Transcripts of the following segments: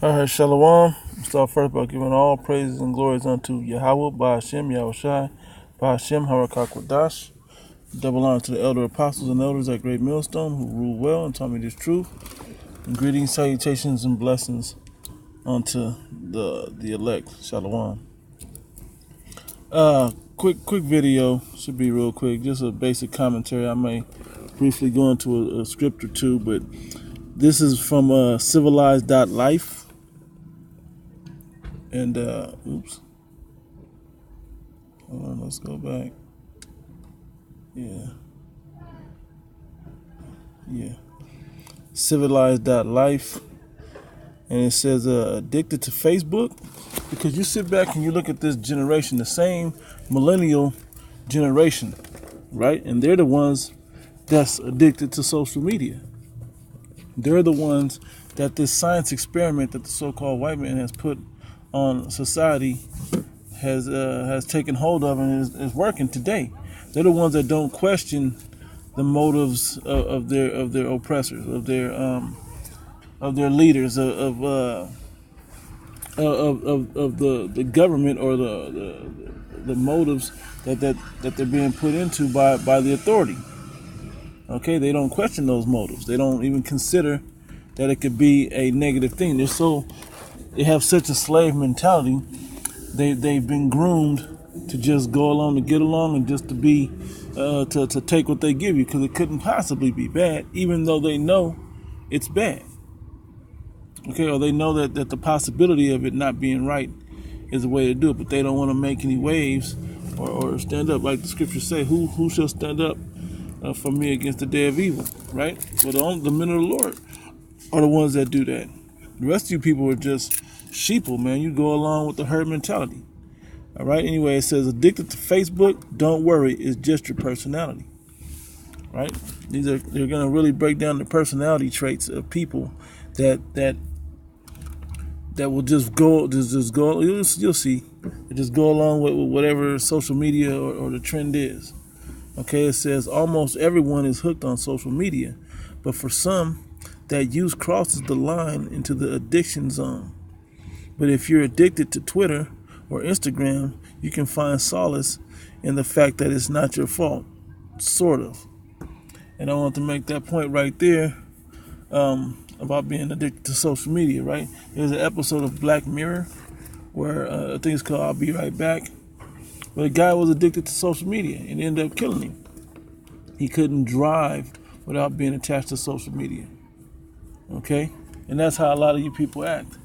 All right, Shalom. Start first by giving all praises and glories unto Yahweh, Ba'ashem, Yahushai, Ba'ashem, Harakakwadash. Double honor to the elder apostles and elders at Great Millstone who rule well and taught me this truth. And greetings, salutations, and blessings unto the elect. Shalom. Quick video. Should be real quick. Just a basic commentary. I may briefly go into a script or two, but this is from civilized.life. And, oops. Hold on, let's go back. Yeah. Civilized.life. And it says, addicted to Facebook. Because you sit back and you look at this generation, the same millennial generation, right? And they're the ones that's addicted to social media. They're the ones that this science experiment that the so-called white man has put on society has taken hold of and is working today. They're the ones that don't question the motives of their oppressors, of their leaders, of the government, or the motives that they're being put into by the authority. Okay, they don't question those motives. They don't even consider that it could be a negative thing. They have such a slave mentality. They've been groomed to just go along to get along and just to be to take what they give you, because it couldn't possibly be bad, even though they know it's bad. Okay, or they know that the possibility of it not being right is a way to do it, but they don't want to make any waves or stand up, like the scriptures say. Who shall stand up for me against the day of evil? Right? Well, the men of the Lord are the ones that do that. The rest of you people are just sheeple, man. You go along with the herd mentality. All right. Anyway, it says addicted to Facebook. Don't worry, it's just your personality. Right? They're going to really break down the personality traits of people that will just go. You'll see. Just go along with whatever social media or the trend is. Okay. It says almost everyone is hooked on social media, but for some, that use crosses the line into the addiction zone. But if you're addicted to Twitter or Instagram, you can find solace in the fact that it's not your fault, sort of. And I want to make that point right there about being addicted to social media, right? There's an episode of Black Mirror where I think it's called I'll Be Right Back, where the guy was addicted to social media and it ended up killing him. He couldn't drive without being attached to social media. Okay, and that's how a lot of you people act.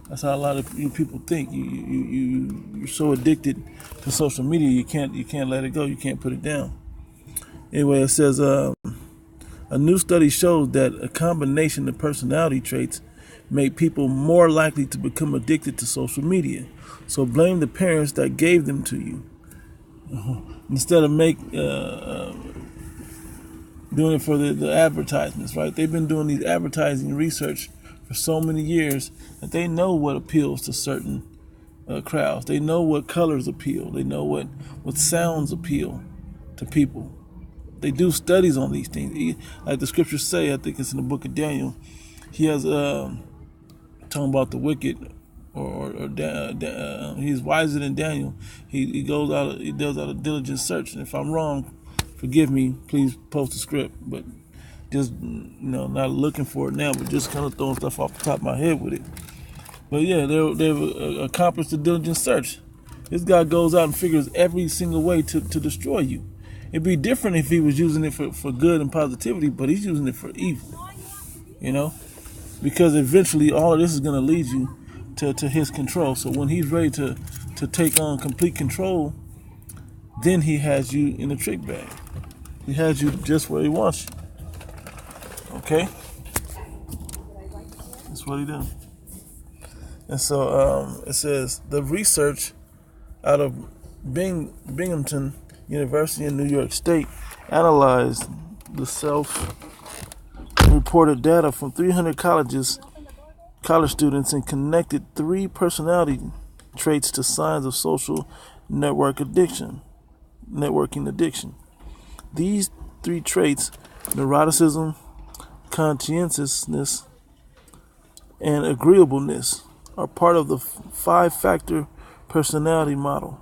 That's how a lot of you people think. You're so addicted to social media, you can't let it go. You can't put it down. Anyway, it says a new study shows that a combination of personality traits make people more likely to become addicted to social media. So blame the parents that gave them to you instead of doing it for the advertisements, right? They've been doing these advertising research for so many years that they know what appeals to certain crowds. They know what colors appeal. They know what sounds appeal to people. They do studies on these things. Like the scriptures say, I think it's in the book of Daniel, he has talking about the wicked, or he's wiser than Daniel. He does out a diligent search. And if I'm wrong, forgive me, please post the script, but just, not looking for it now, but just kind of throwing stuff off the top of my head with it. But yeah, they've accomplished a diligent search. This guy goes out and figures every single way to destroy you. It'd be different if he was using it for good and positivity, but he's using it for evil, because eventually all of this is going to lead you to his control. So when he's ready to take on complete control, then he has you in a trick bag. He has you just where he wants you. Okay? That's what he does. And so it says the research out of Binghamton University in New York State analyzed the self-reported data from 300 college students and connected 3 personality traits to signs of social networking addiction. These 3 traits, neuroticism, conscientiousness, and agreeableness, are part of the five-factor personality model,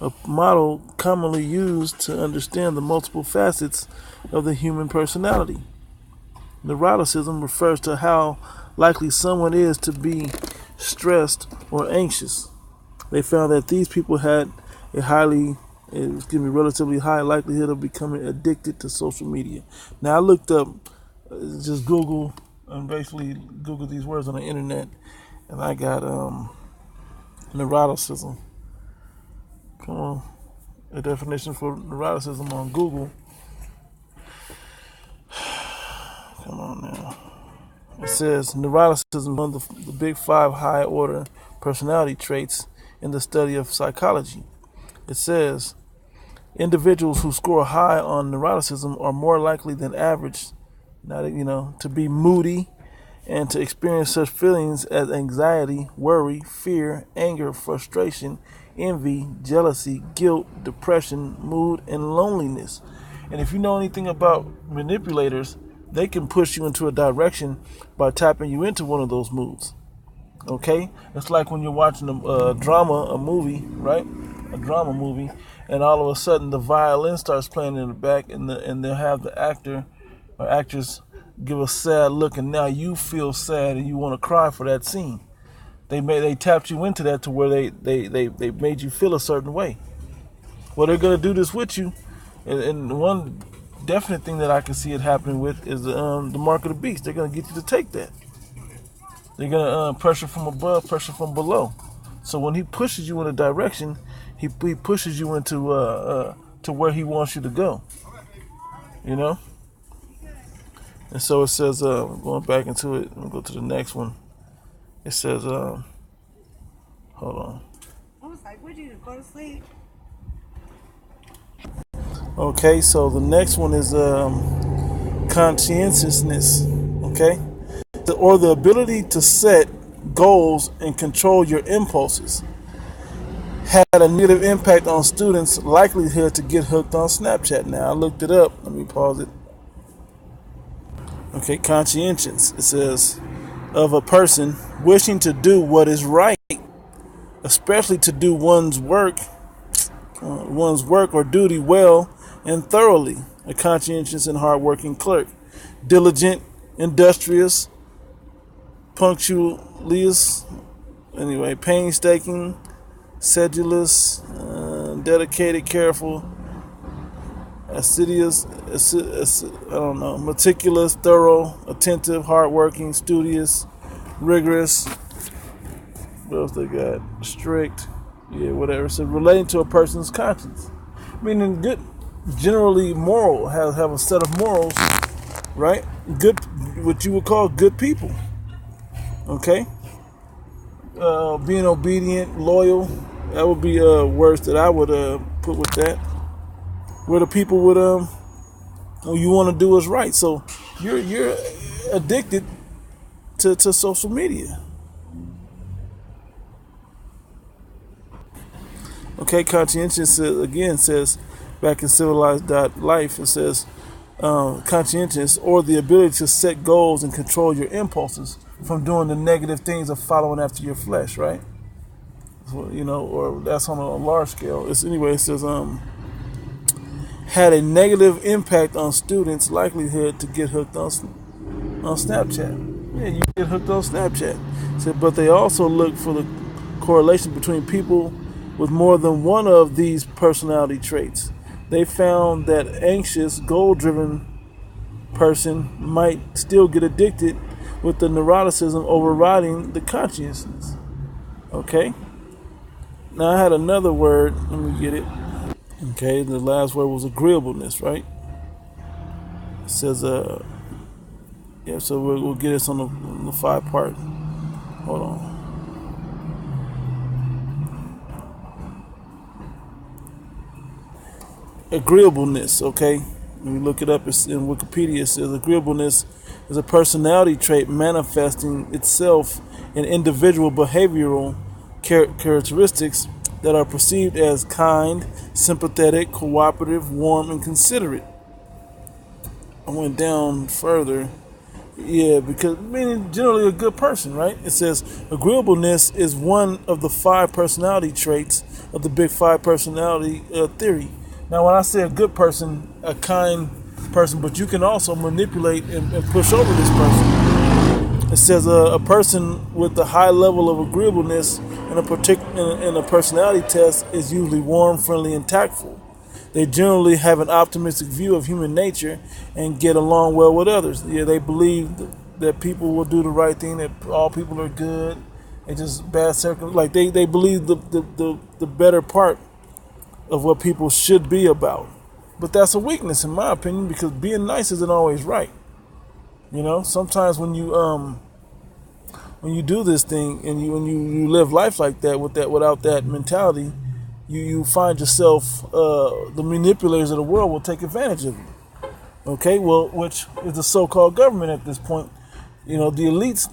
a model commonly used to understand the multiple facets of the human personality. Neuroticism refers to how likely someone is to be stressed or anxious. They found that these people had relatively high likelihood of becoming addicted to social media. Now I looked up, just Google, and basically Google these words on the internet, and I got neuroticism. Come on, a definition for neuroticism on Google. Come on now. It says neuroticism is one of the big five high order personality traits in the study of psychology. It says individuals who score high on neuroticism are more likely than average, to be moody and to experience such feelings as anxiety, worry, fear, anger, frustration, envy, jealousy, guilt, depression, mood, and loneliness. And if you know anything about manipulators, they can push you into a direction by tapping you into one of those moods. Okay? It's like when you're watching a movie, right? A drama movie, and all of a sudden the violin starts playing in the back, and they'll have the actor or actress give a sad look, and now you feel sad and you want to cry for that scene. They tapped you into that to where they made you feel a certain way. Well, they're gonna do this with you, and one definite thing that I can see it happening with is the mark of the beast. They're gonna get you to take that. They're gonna pressure from above, pressure from below. So when he pushes you in a direction, he pushes you into to where he wants you to go. You know. And so it says, going back into it, we'll go to the next one. It says, hold on. I was like, would you go to sleep? Okay, so the next one is conscientiousness. Okay, or the ability to set goals and control your impulses. Had a negative impact on students' likelihood to get hooked on Snapchat. Now I looked it up. Let me pause it. Okay, conscientious. It says of a person wishing to do what is right, especially to do one's work or duty well and thoroughly. A conscientious and hardworking clerk, diligent, industrious, punctilious, painstaking, sedulous, dedicated, careful, assiduous, meticulous, thorough, attentive, hardworking, studious, rigorous. What else they got? Strict, whatever. So relating to a person's conscience, meaning good, generally moral, have a set of morals, right? Good, what you would call good people. Okay. Being obedient, loyal. That would be words that I would put with that. Where the people would you want to do is right. So you're addicted to social media. Okay, conscientious again says back in Civilized Life, it says conscientious or the ability to set goals and control your impulses from doing the negative things of following after your flesh, right? So, or that's on a large scale. It says had a negative impact on students' likelihood to get hooked on Snapchat. Yeah, you get hooked on Snapchat. Said, but they also look for the correlation between people with more than one of these personality traits. They found that anxious, goal-driven person might still get addicted with the neuroticism overriding the consciousness. Okay? Now I had another word. Let me get it. Okay, the last word was agreeableness, right? It says, so we'll get this on the five part. Hold on. Agreeableness, okay? When you look it up, it's in Wikipedia. It says agreeableness is a personality trait manifesting itself in individual behavioral characteristics that are perceived as kind, sympathetic, cooperative, warm, and considerate. I went down further. Yeah, because meaning generally a good person, right? It says agreeableness is one of the five personality traits of the Big Five personality theory. Now, when I say a good person, a kind person, but you can also manipulate and push over this person. It says a person with a high level of agreeableness in a personality test is usually warm, friendly, and tactful. They generally have an optimistic view of human nature and get along well with others. Yeah, they believe that people will do the right thing, that all people are good, and just bad circumstances. Like they believe the better part of what people should be about. But that's a weakness in my opinion, because being nice isn't always right. You know, sometimes when you do this thing and you live life like that without that mentality, you find yourself the manipulators of the world will take advantage of you. Okay, well, which is the so-called government at this point. You know, the elites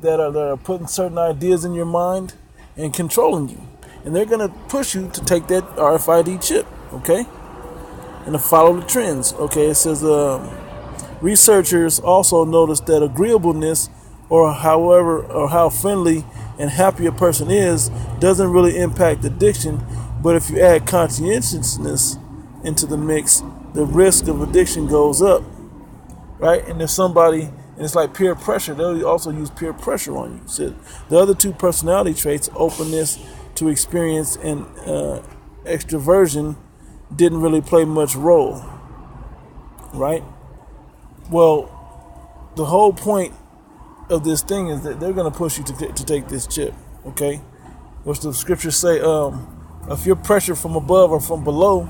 that are putting certain ideas in your mind and controlling you, and they're gonna push you to take that RFID chip. Okay, and to follow the trends. Okay, it says researchers also noticed that agreeableness, or how friendly and happy a person is, doesn't really impact addiction. But if you add conscientiousness into the mix, the risk of addiction goes up, right? And if somebody, and it's like peer pressure, they'll also use peer pressure on you. So the other two personality traits, openness to experience and extroversion, didn't really play much role, right? Well, the whole point of this thing is that they're going to push you to take this chip, okay? Which the scriptures say, if you're pressured from above or from below,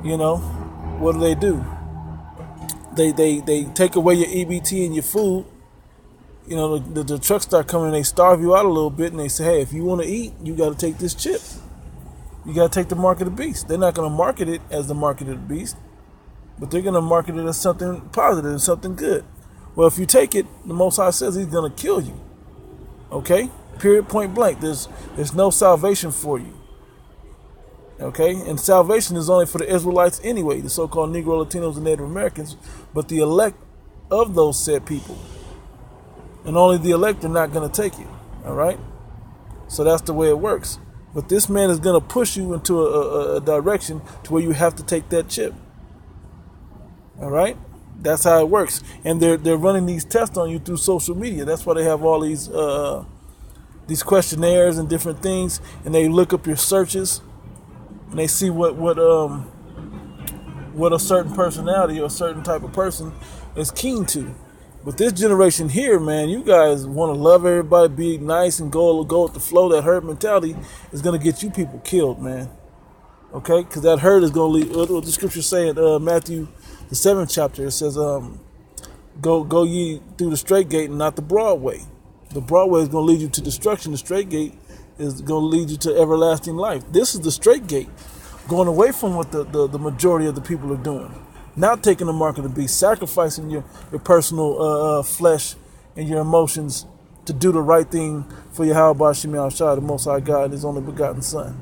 you know, what do? They take away your EBT and your food. You know, the trucks start coming and they starve you out a little bit, and they say, hey, if you want to eat, you got to take this chip. You got to take the mark of the beast. They're not going to market it as the mark of the beast, but they're going to market it as something positive and something good. Well, if you take it, the Most High says He's going to kill you. Okay? Period, point blank. There's no salvation for you. Okay? And salvation is only for the Israelites anyway, the so-called Negro, Latinos, and Native Americans, but the elect of those said people. And only the elect are not going to take it. All right? So that's the way it works. But this man is going to push you into a direction to where you have to take that chip. All right? That's how it works. And they're running these tests on you through social media. That's why they have all these questionnaires and different things, and they look up your searches, and they see what a certain personality or a certain type of person is keen to. But this generation here, man, you guys want to love everybody, be nice, and go with the flow. That herd mentality is going to get you people killed, man. Okay? Because that herd is going to lead, what the scripture say in Matthew, the 7th chapter, it says, go ye through the straight gate and not the broad way. The broad way is going to lead you to destruction. The straight gate is going to lead you to everlasting life. This is the straight gate, going away from what the majority of the people are doing. Not taking the mark of the beast, sacrificing your personal flesh and your emotions to do the right thing for Yahweh Shem Yahushua, the Most High God, and His only begotten Son.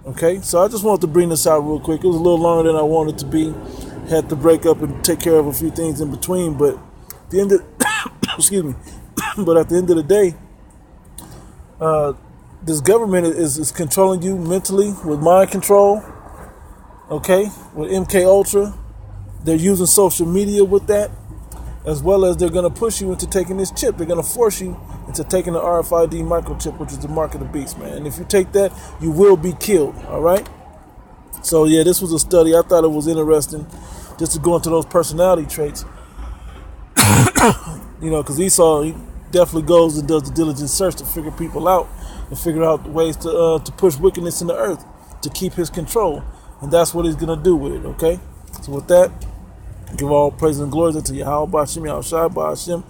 Okay, so I just wanted to bring this out real quick. It was a little longer than I wanted to be. Had to break up and take care of a few things in between, but at the end of excuse me, but at the end of the day, this government is controlling you mentally with mind control. Okay, with MK Ultra. They're using social media with that, as well as they're going to push you into taking this chip. They're going to force you into taking the RFID microchip, which is the mark of the beast, man. And if you take that, you will be killed, all right? So, yeah, this was a study. I thought it was interesting just to go into those personality traits. You know, because Esau, he definitely goes and does the diligent search to figure people out and figure out ways to push wickedness in the earth to keep his control. And that's what he's going to do with it, okay? So with that, give all praise and glory to Yahweh Ba'ashem Yahushua Ba'ashem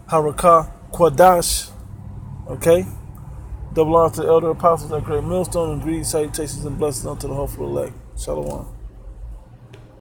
Harakah Kwadash. Okay? Double honor to the elder apostles, that great millstone, and greedy salutations and blessings unto the hopeful elect. Shalom.